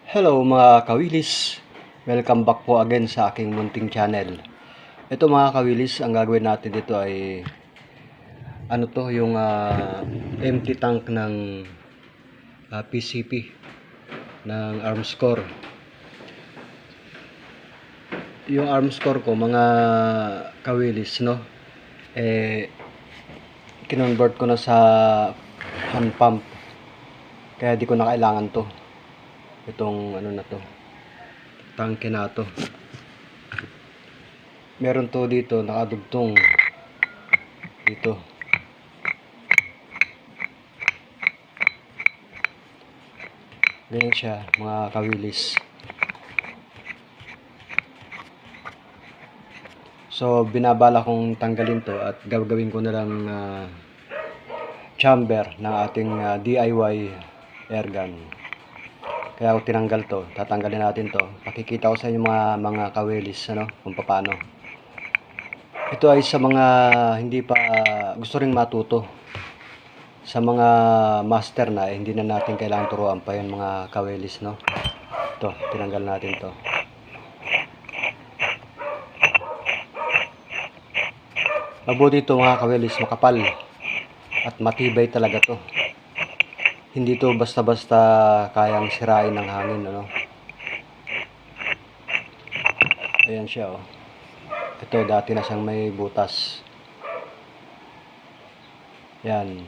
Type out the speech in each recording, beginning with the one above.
Hello mga kawilis, welcome back po again sa aking munting channel. Ito mga kawilis, ang gagawin natin dito ay yung empty tank ng PCP ng Armscore. Yung Armscore ko mga kawilis, kinonvert ko na sa hand pump, kaya di ko na kailangan to. Itong tangke na to. Meron to dito nakadugtong dito. Ganyan siya mga kawilis. So binabala kong tanggalin to at gagawin ko na lang chamber ng ating DIY airgun. Kaya ako tinanggal to, tatanggalin natin to. Pakikita ko sa inyo mga kawilis kung paano. Ito ay sa mga hindi pa gusto ring matuto. Sa mga master na hindi na natin kailangan turuan pa yan mga kawilis, no. Ito, tinanggal natin to. Mabuti ito mga kawilis, makapal at matibay talaga to. Hindi to basta-basta kayang sirain ng hangin, Ayan siya, oh. Ito, dati na siyang may butas. Yan.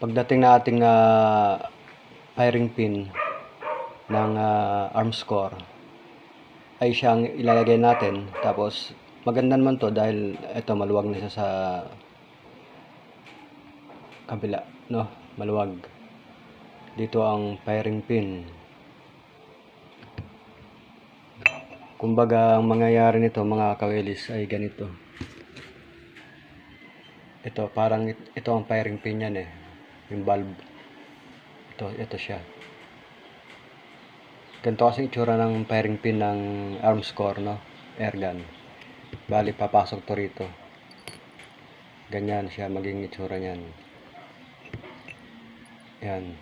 Pagdating na ating firing pin ng Armscore, ay siyang ilalagay natin. Tapos, maganda naman to dahil ito, maluwag na siya sa kabila, no? Maluwag. Dito ang firing pin. Kumbaga, ang mangyayari nito mga kawilis ay ganito. Ito, parang ito ang firing pin yan yung bulb. Ito siya. Ganito kasi itsura ng firing pin ng Armscore, no? Airgun. Bali, papasok to rito. Ganyan siya maging itsura niyan. Yan.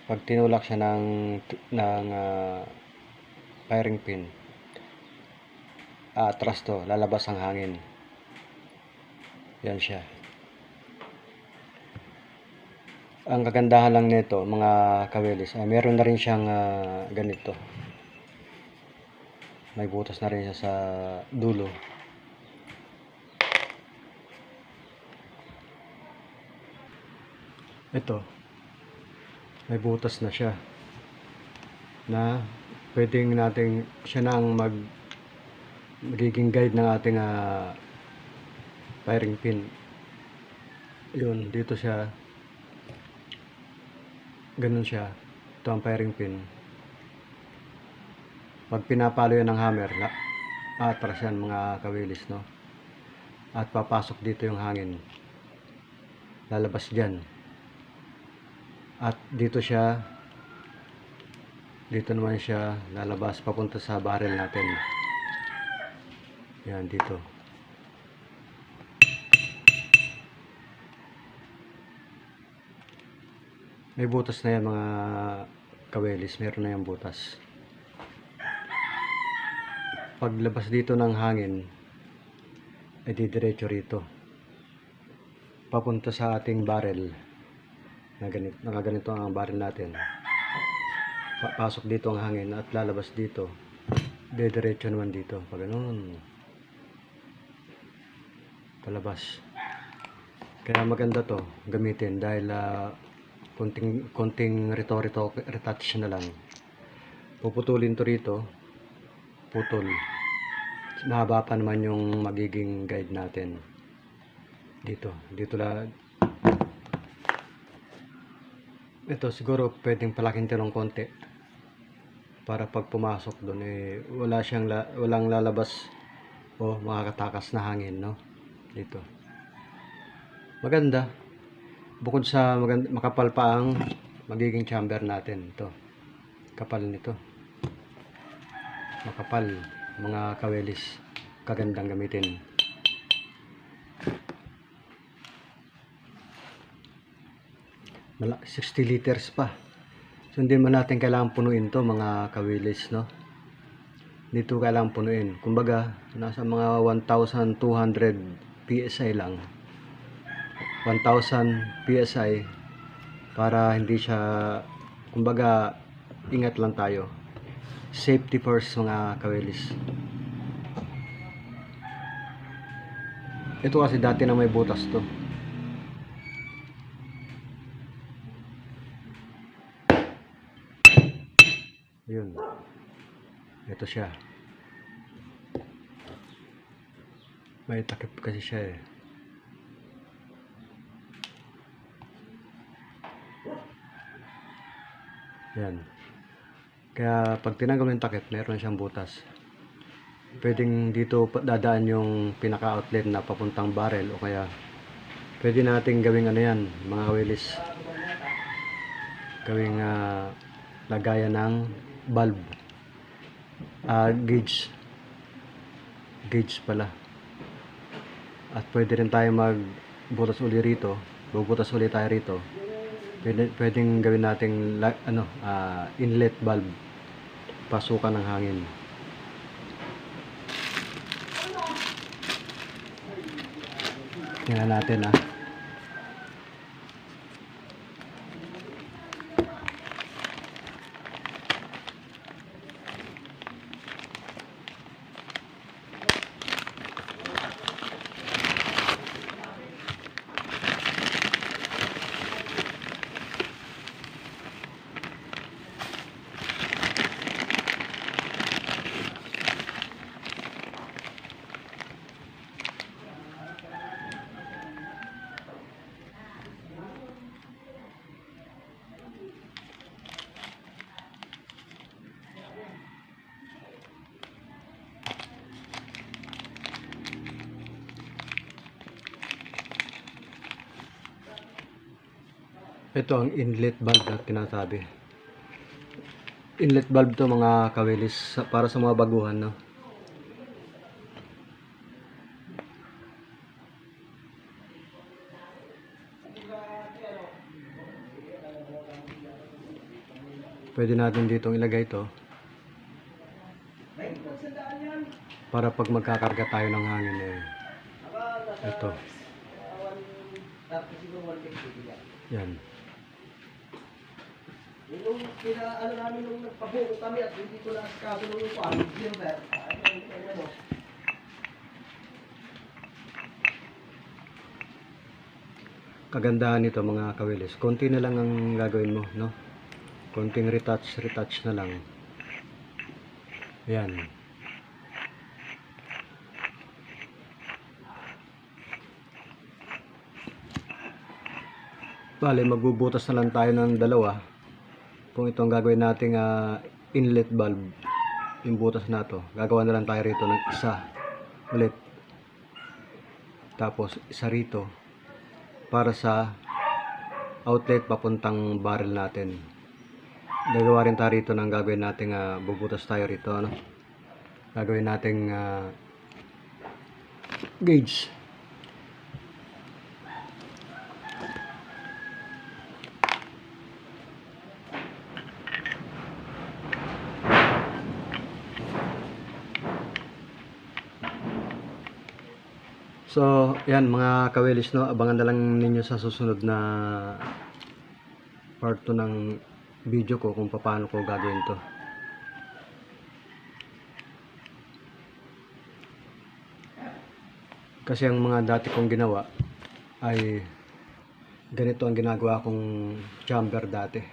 Pag tinulak siya ng firing pin, atras to, lalabas ang hangin. Yan siya. Ang kagandahan lang nito mga kawilis, meron na rin siyang ganito. May butas na rin siya sa dulo. Ito, may butas na siya na pwedeng natin siya na ang magiging guide ng ating firing pin. Yun, dito siya, ganun siya. Ito ang firing pin. Pag pinapalo yan ng hammer, atras yan mga kawilis, no? At papasok dito yung hangin, lalabas dyan. At dito naman siya lalabas papunta sa barrel natin. Yan, dito. May butas na yan mga kawilis, meron na yung butas. Paglabas dito ng hangin ay didiretso rito papunta sa ating barrel na ganito ang barrel natin. Pasok dito ang hangin at lalabas dito, didiretso naman dito pag ganun palabas. Kaya maganda to gamitin dahil konting retouch na lang. Puputulin to rito, putol, mahaba pa naman yung magiging guide natin. Dito lang. Ito siguro pwedeng palaking ng konti para pag pumasok doon walang lalabas o makakatakas na hangin, no? Dito. Maganda. Bukod sa makapal pa ang magiging chamber natin. Ito. Kapal nito. Makapal mga kawilis. Kagandang gamitin. 60 liters pa. So hindi man natin kailangan punuin to mga kawilis, no? Dito kailangan punuin. Kumbaga, nasa mga 1,200 PSI lang. 1,000 PSI para hindi siya, kumbaga, ingat lang tayo. Safety first mga kawilis. Ito kasi dati na may butas to. Yun. Ito siya. May takip kasi siya eh. Yan. Kaya pag tinanggal mo yung takip, meron siyang butas. Pwedeng dito dadaan yung pinaka-outlet na papuntang barrel o kaya pwede nating gawing ano yan, mga kawilis. Gawing lagayan ng valve. Gauge pala. At pwede rin tayo magbutas uli rito. Bubutas uli tayo rito. Pwedeng gawin nating inlet valve. Pasukan ng hangin. Tingnan natin Ito ang inlet valve na tinasabi. Inlet valve to mga kawilis para sa mga baguhan, no? Pwede natin ditong ilagay ito para pag magkakarga tayo ng hangin ito. Yan. Yung ano namin nung nagpabuko kami at hindi ko na-asikaso nung upuan, Gilbert. Kagandahan nito mga kawilis, konti na lang ang gagawin mo, no? Konting retouch na lang. Yan. Bale, magbubutas na lang tayo ng dalawa. Kung ito ang gagawin nating inlet valve, yung butas na to, gagawa na lang tayo rito ng isa ulit. Tapos isa rito para sa outlet papuntang barrel natin. Gagawa rin tayo rito ng gagawin nating bubutas tayo rito, ano? Gagawin nating gauge. So, yan mga kawilis, no? Abangan na lang ninyo sa susunod na part 2 ng video ko kung paano ko gagawin to. Kasi ang mga dati kong ginawa ay ganito ang ginagawa kong chamber dati.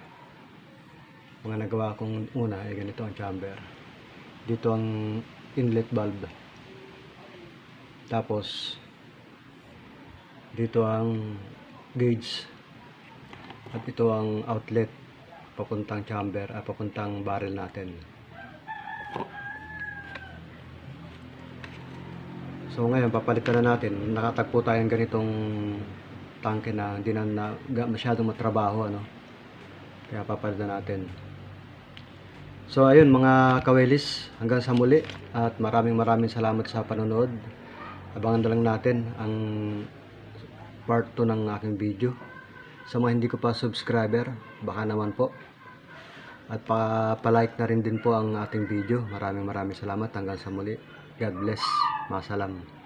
Mga nagawa kong una ay ganito ang chamber. Dito ang inlet valve. Tapos dito ang gauge. At ito ang outlet papuntang chamber, papuntang barrel natin. So ngayon papalitan na natin. Nakatagpo tayong ganitong tangke na hindi na masyadong matrabaho, ano. Kaya papalitan natin. So ayun mga kawilis, hanggang sa muli at maraming salamat sa panonood. Abangan na lang natin ang part 2 ng aking video. Sa mga hindi ko pa subscriber, baka naman po. At pa-like na rin din po ang ating video. Maraming salamat. Hanggang sa muli. God bless. Masalam.